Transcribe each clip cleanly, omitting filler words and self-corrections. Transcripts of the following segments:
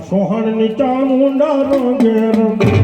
સોહણ ની ચામુંડા રંગે રંગે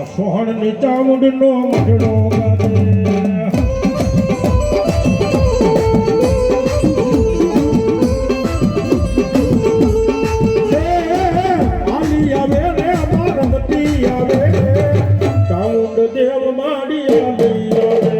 સોહણ ની ચામુંડ નો મઢડો ગાજે આલી આવે રે મારમતી આવે ચામુંડ દેવ માડી આલી આવે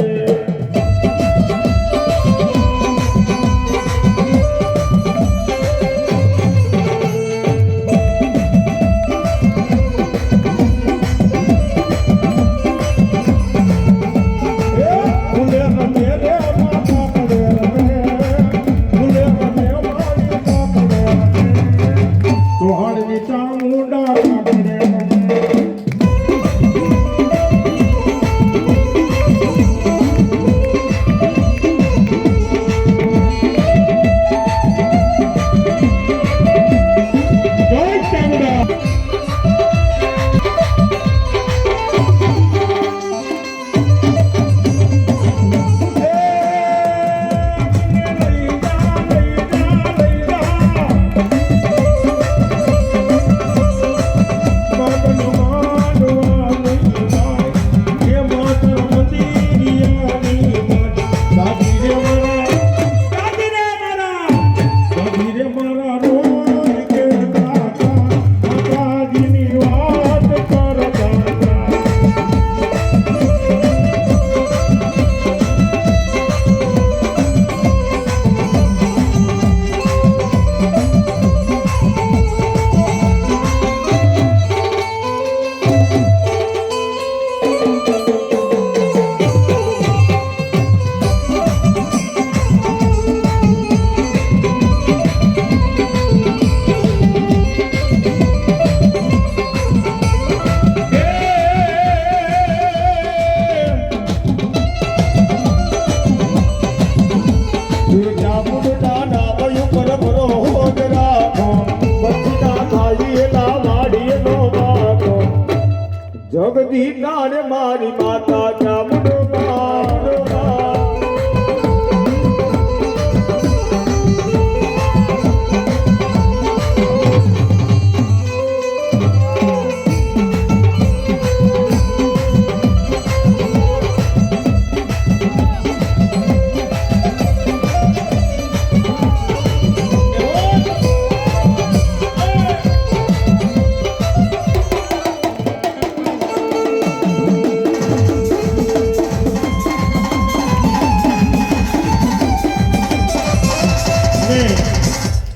જગદી નાને મારી માતા ચામુંડો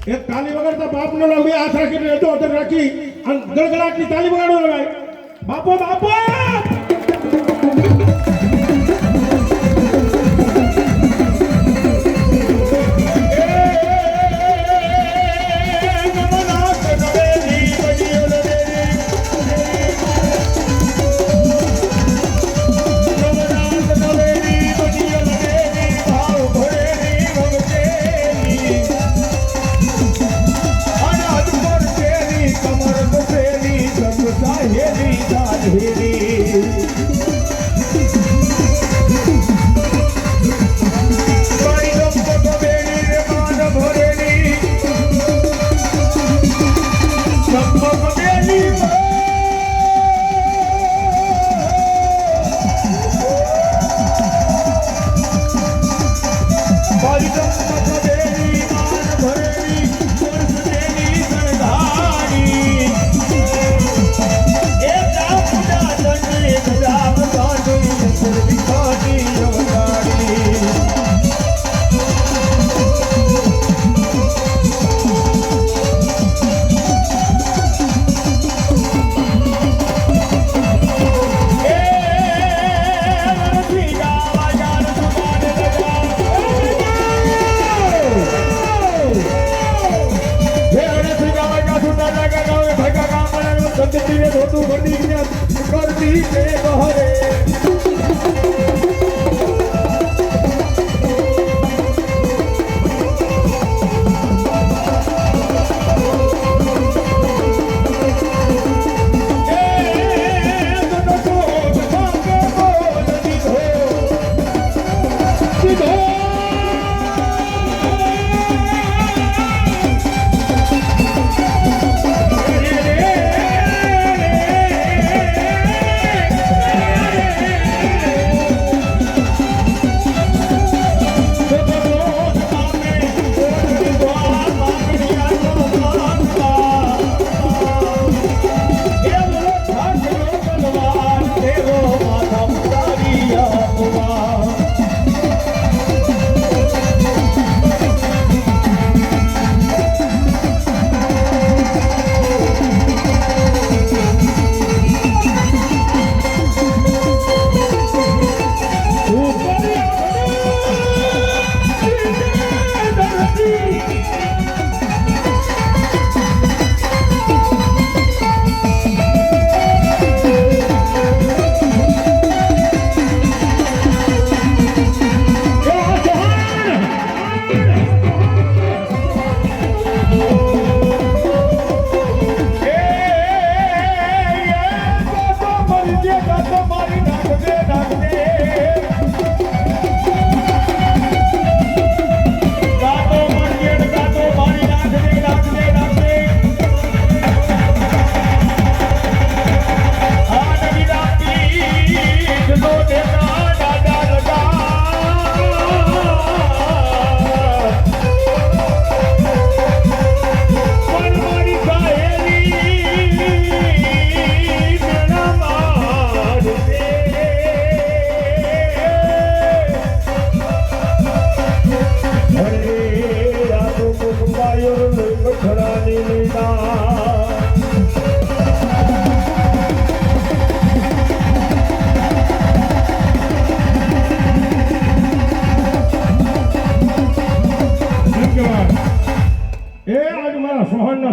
એક તાલી વગાડતા બાપ નો લાવી હાથ રાખીને રેતો અધર રાખી અને ગળગળાટની તાલી વગાડો લગાય બાપો બાપો Yeah.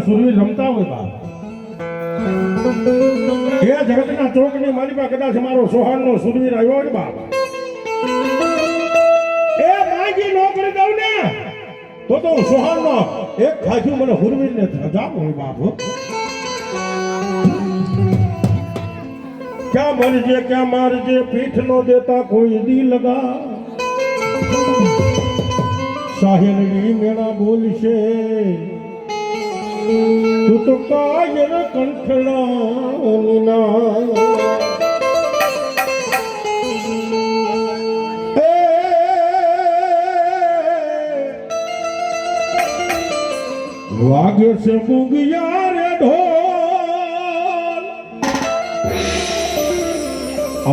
સુરવીર રમતા હોય બાપ એ જગતના ચોકની માલિકા કદાચ મારો સોહાનનો સુરવીર આવ્યો હોય બાપ એ માગી નો કરી દઉં ને તો હું સોહાનનો એક ખાજુ મને સુરવીરને ધજાવ હોય બાપ क्या मारजे पीठ नो देता कोई दी लगा साहिल मेरा बोल से तू तो कायर कंठड़ा नीना वागे से बुगिया रे ढोल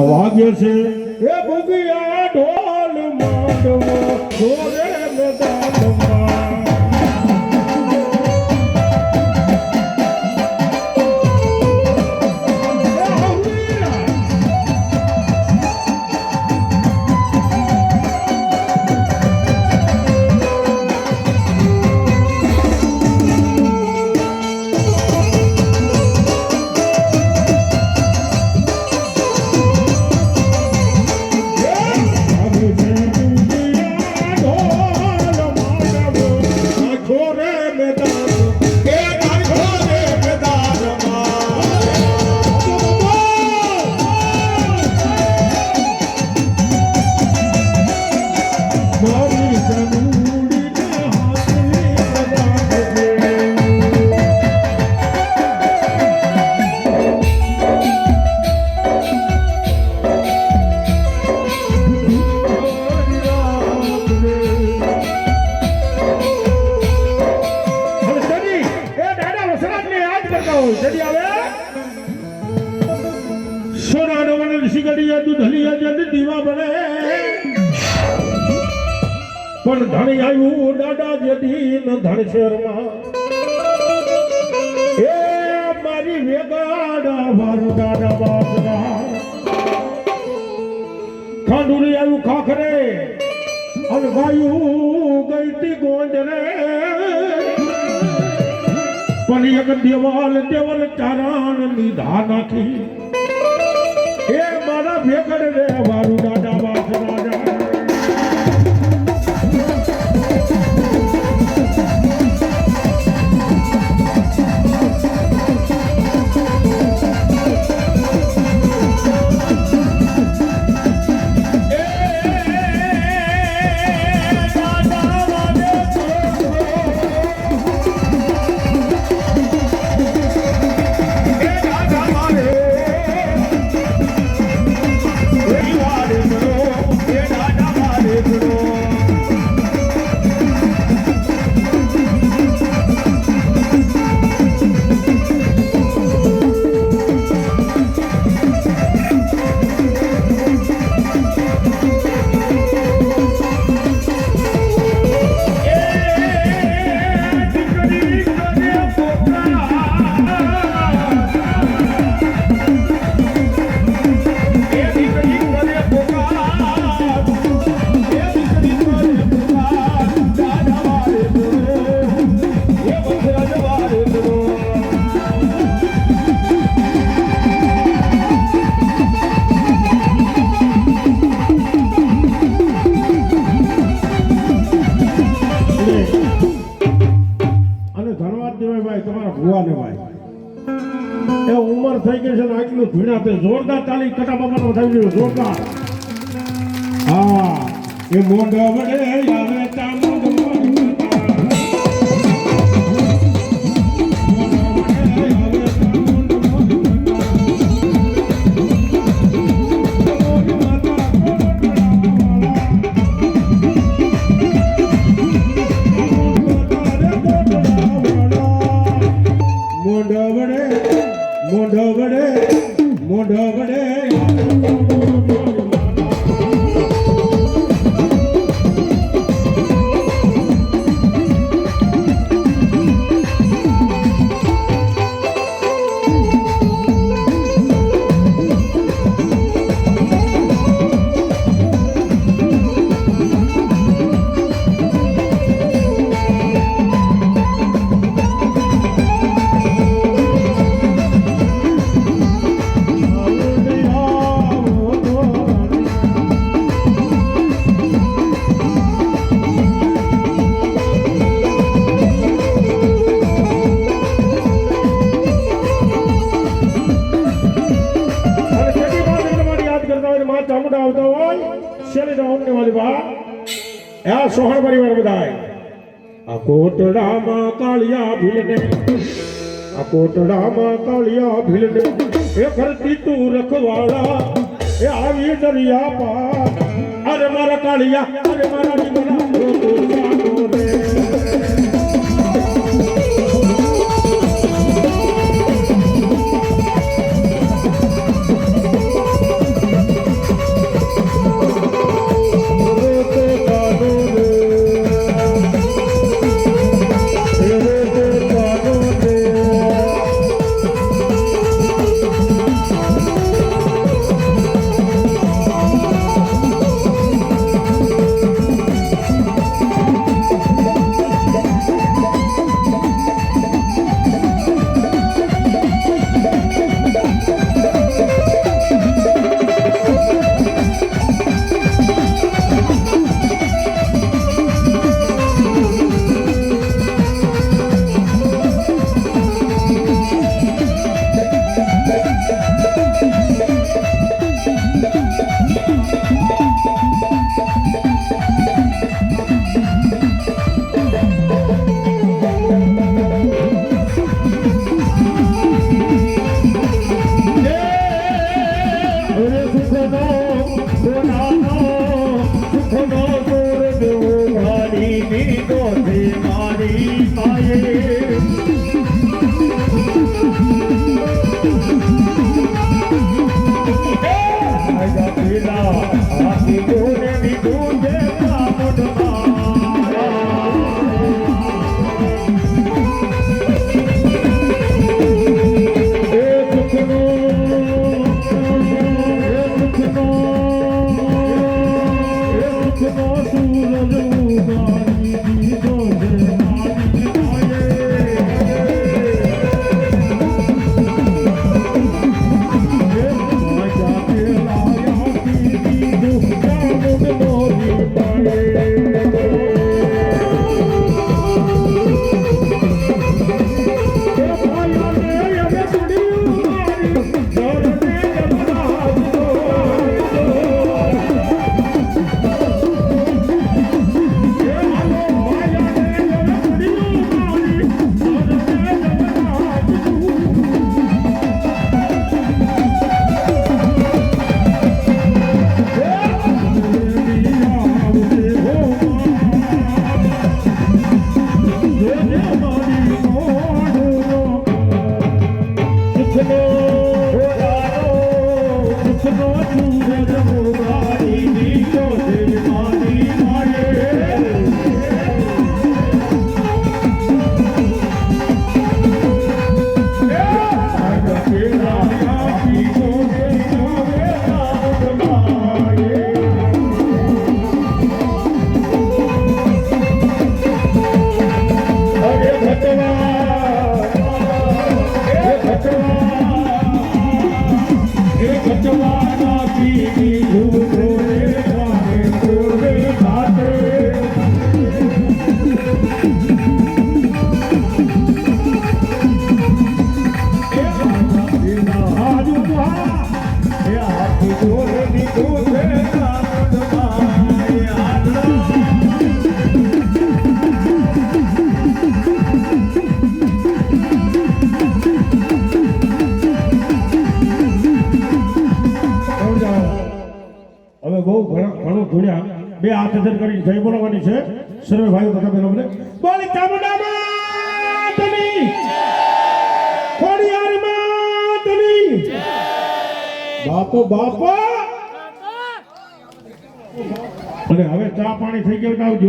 आवागे से ए बुगिया ढोल मांडवा छोरे मैदान Oh સોના ડોવણ સિગડીએ દૂધલીએ જદ દીવા બને પણ ધણી આવ્યું દાદા જેદી ન ધણ શેરમાં એ મારી વેગાડા મારું દાદા બાપના ખાંડુરી આવ્યું ખાખરે અને ગાયું ગઈ તી ગોંડરે પણ એક દેવલ ચારણ નિધા નાખી એ મારા ભેગડ રે મારું દાદા બાપ રાજા થઈ ગઈ છે ને આટલું ભીડા તે જોરદાર તાલી કટા બાબાનો થઈ ગયો જોરદાર હા એ મોઢો વડે આવે ચામુંડ મોઢ વડે સોહણ પરિવાર બધાય આ કોટડામાં કાળિયા ભીલને આ કોટડામાં કાળિયા ભીલને એ કરતી તું રખવાળા એ આવી દરિયા પાર અરે મારા કાળિયા અરે મારા સુખનો સૂરજ ઉગાડીની તો દેવાની માએ હવે બહુ ઘણું ધૂળ્યા બે હાથ અધર કરી જય બોલવાની છે સર્વે ભાઈઓ તથા બહેનોને બોલી ચામુંડા માતની ખોડિયાર માતની બાપો બાપો અને હવે ચા પાણી થઈ ગયું આવજો